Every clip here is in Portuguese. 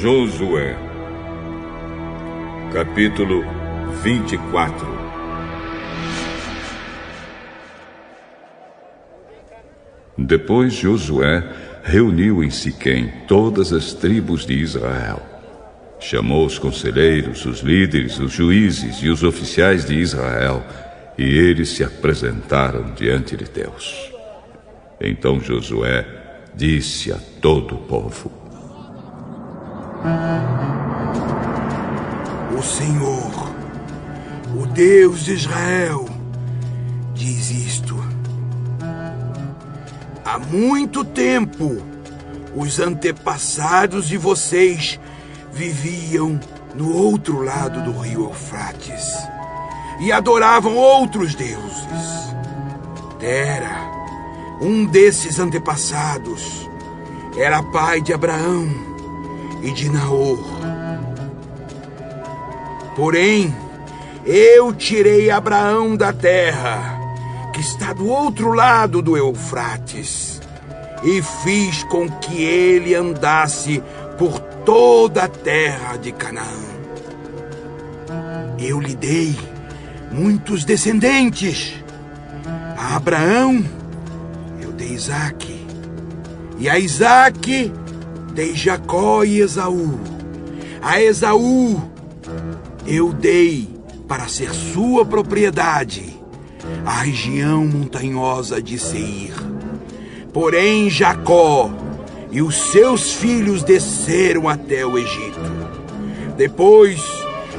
Josué, capítulo 24. Depois Josué reuniu em Siquém todas as tribos de Israel. Chamou os conselheiros, os líderes, os juízes e os oficiais de Israel, e eles se apresentaram diante de Deus. Então Josué disse a todo o povo: O Senhor, o Deus de Israel, diz isto: há muito tempo, os antepassados de vocês viviam no outro lado do rio Eufrates e adoravam outros deuses. Tera, um desses antepassados, era pai de Abraão e de Naor. Porém, eu tirei Abraão da terra, que está do outro lado do Eufrates, e fiz com que ele andasse por toda a terra de Canaã. Eu lhe dei muitos descendentes. A Abraão eu dei Isaque, e a Isaque dei Jacó e Esaú. A Esaú eu dei para ser sua propriedade a região montanhosa de Seir. Porém Jacó e os seus filhos desceram até o Egito. Depois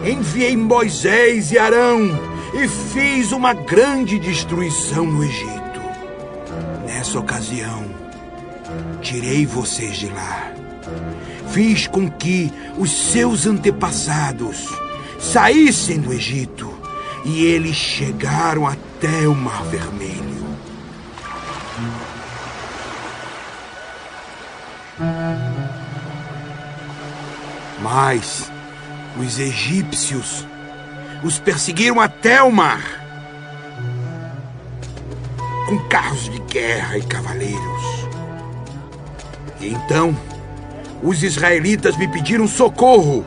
enviei Moisés e Arão e fiz uma grande destruição no Egito. Nessa ocasião, tirei vocês de lá. Fiz com que os seus antepassados saíssem do Egito, e eles chegaram até o Mar Vermelho. Mas os egípcios os perseguiram até o mar, com carros de guerra e cavaleiros. E então os israelitas me pediram socorro,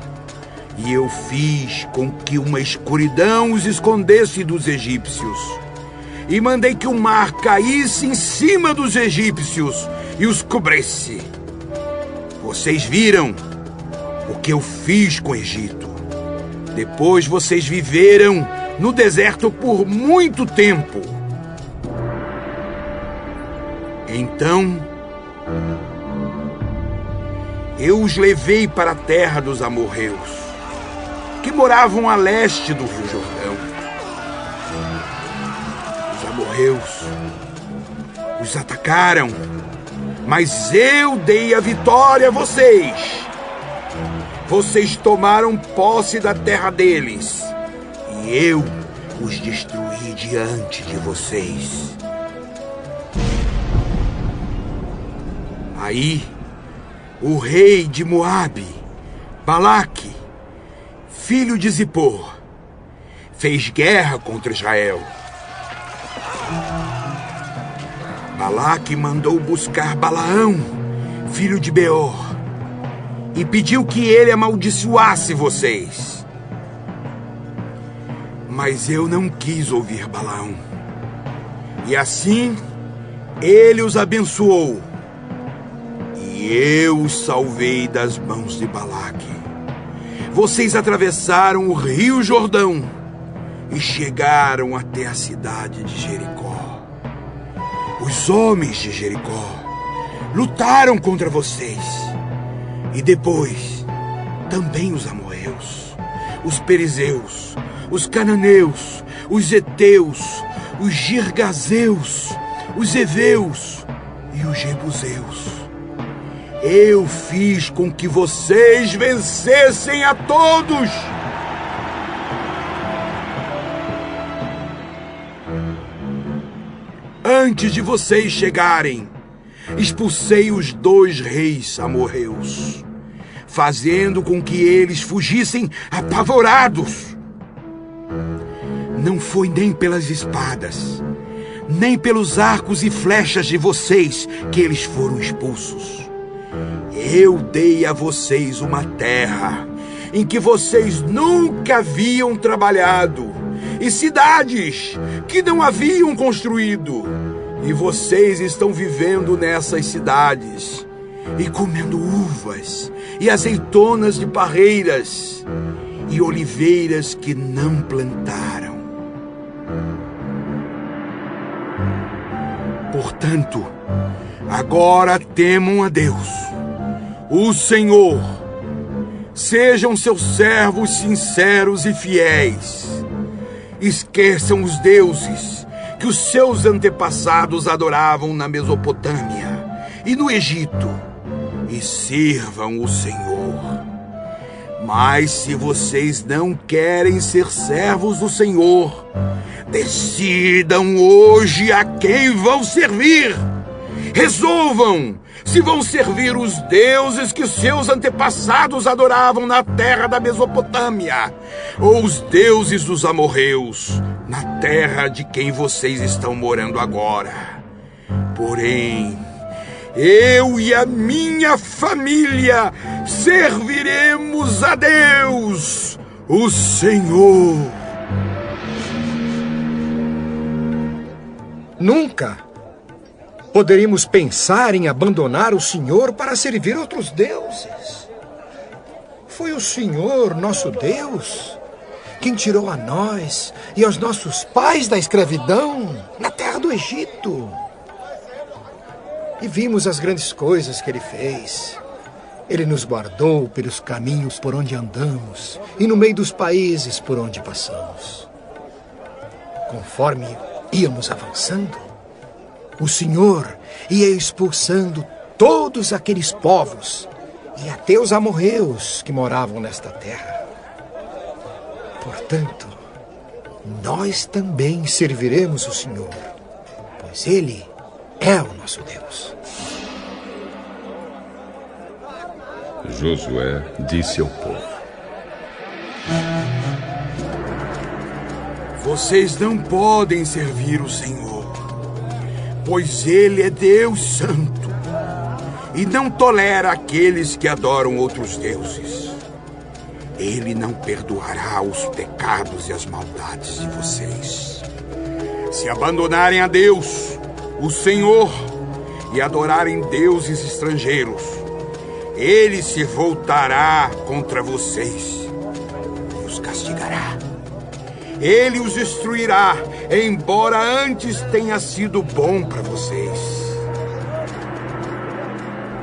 e eu fiz com que uma escuridão os escondesse dos egípcios, e mandei que o mar caísse em cima dos egípcios e os cobrisse. Vocês viram o que eu fiz com o Egito. Depois vocês viveram no deserto por muito tempo. Então eu os levei para a terra dos amorreus, que moravam a leste do Rio Jordão. Os amorreus os atacaram, mas eu dei a vitória a vocês. Vocês tomaram posse da terra deles, e eu os destruí diante de vocês. Aí, o rei de Moabe, Balaque, filho de Zippor, fez guerra contra Israel. Balaque mandou buscar Balaão, filho de Beor, e pediu que ele amaldiçoasse vocês. Mas eu não quis ouvir Balaão. E assim, ele os abençoou. E eu os salvei das mãos de Balaque. Vocês atravessaram o rio Jordão e chegaram até a cidade de Jericó. Os homens de Jericó lutaram contra vocês. E depois, também os amorreus, os perizeus, os cananeus, os heteus, os girgazeus, os heveus e os jebuseus. Eu fiz com que vocês vencessem a todos. Antes de vocês chegarem, expulsei os 2 reis amorreus, fazendo com que eles fugissem apavorados. Não foi nem pelas espadas, nem pelos arcos e flechas de vocês que eles foram expulsos. eu dei a vocês uma terra em que vocês nunca haviam trabalhado, e cidades que não haviam construído. E vocês estão vivendo nessas cidades, e comendo uvas, e azeitonas de parreiras, e oliveiras que não plantaram. Portanto, agora temam a Deus, o Senhor. Sejam seus servos sinceros e fiéis. Esqueçam os deuses que os seus antepassados adoravam na Mesopotâmia e no Egito, e sirvam o Senhor. Mas se vocês não querem ser servos do Senhor, decidam hoje a quem vão servir. Resolvam se vão servir os deuses que seus antepassados adoravam na terra da Mesopotâmia, ou os deuses dos amorreus, na terra de quem vocês estão morando agora. Porém, eu e a minha família serviremos a Deus, o Senhor. Nunca poderíamos pensar em abandonar o Senhor para servir outros deuses. Foi o Senhor, nosso Deus, quem tirou a nós e aos nossos pais da escravidão na terra do Egito. E vimos as grandes coisas que Ele fez. Ele nos guardou pelos caminhos por onde andamos e no meio dos países por onde passamos. Conforme íamos avançando, o Senhor ia expulsando todos aqueles povos e até os amorreus que moravam nesta terra. Portanto, nós também serviremos o Senhor, pois Ele é o nosso Deus. Josué disse ao povo: Vocês não podem servir o Senhor, pois Ele é Deus Santo e não tolera aqueles que adoram outros deuses. Ele não perdoará os pecados e as maldades de vocês. Se abandonarem a Deus, o Senhor, e adorarem deuses estrangeiros, Ele se voltará contra vocês e os castigará. Ele os destruirá, embora antes tenha sido bom para vocês.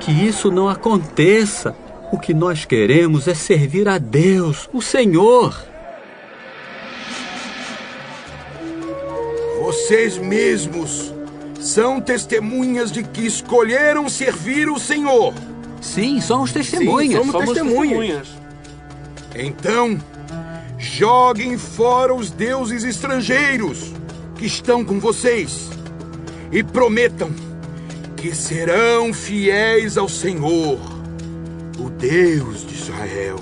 Que isso não aconteça. O que nós queremos é servir a Deus, o Senhor. Vocês mesmos são testemunhas de que escolheram servir o Senhor. Sim, somos testemunhas. Sim, somos testemunhas. Então, joguem fora os deuses estrangeiros que estão com vocês e prometam que serão fiéis ao Senhor, o Deus de Israel.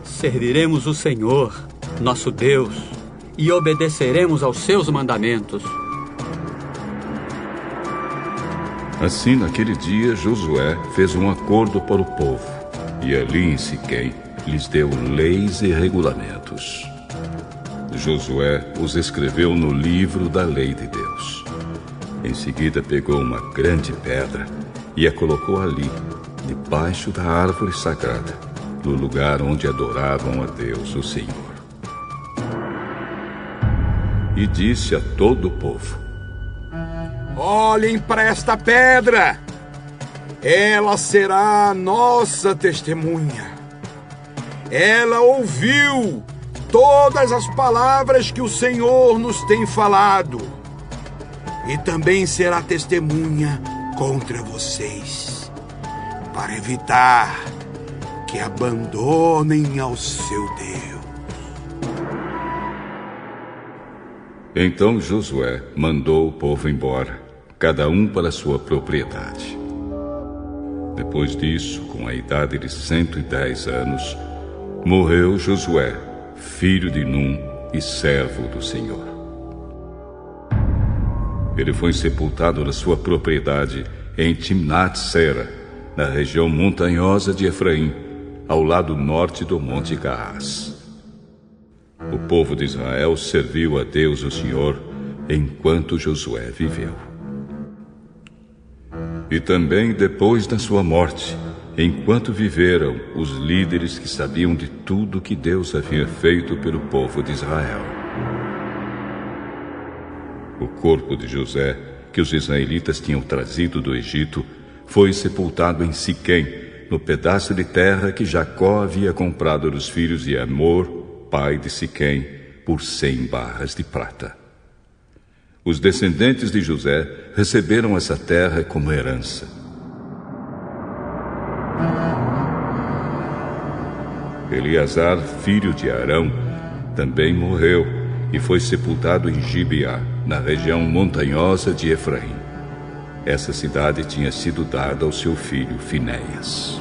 Serviremos o Senhor, nosso Deus, e obedeceremos aos seus mandamentos. Assim, naquele dia, Josué fez um acordo para o povo, e ali em Siquém lhes deu leis e regulamentos. Josué os escreveu no livro da lei de Deus. Em seguida, pegou uma grande pedra e a colocou ali, debaixo da árvore sagrada, no lugar onde adoravam a Deus, o Senhor. E disse a todo o povo: Olhem para esta pedra. Ela será a nossa testemunha. Ela ouviu todas as palavras que o Senhor nos tem falado. E também será testemunha contra vocês, para evitar que abandonem ao seu Deus. Então Josué mandou o povo embora, cada um para sua propriedade. Depois disso, com a idade de 110 anos, morreu Josué, filho de Num e servo do Senhor. Ele foi sepultado na sua propriedade em Timnat-Sera, na região montanhosa de Efraim, ao lado norte do Monte Gaás. O povo de Israel serviu a Deus o Senhor enquanto Josué viveu. E também depois da sua morte, enquanto viveram os líderes que sabiam de tudo que Deus havia feito pelo povo de Israel. O corpo de José, que os israelitas tinham trazido do Egito, foi sepultado em Siquém, no pedaço de terra que Jacó havia comprado dos filhos de Amor, pai de Siquém, por 100 barras de prata. Os descendentes de José receberam essa terra como herança. Eleazar, filho de Arão, também morreu e foi sepultado em Gibeá, na região montanhosa de Efraim. Essa cidade tinha sido dada ao seu filho Finéias.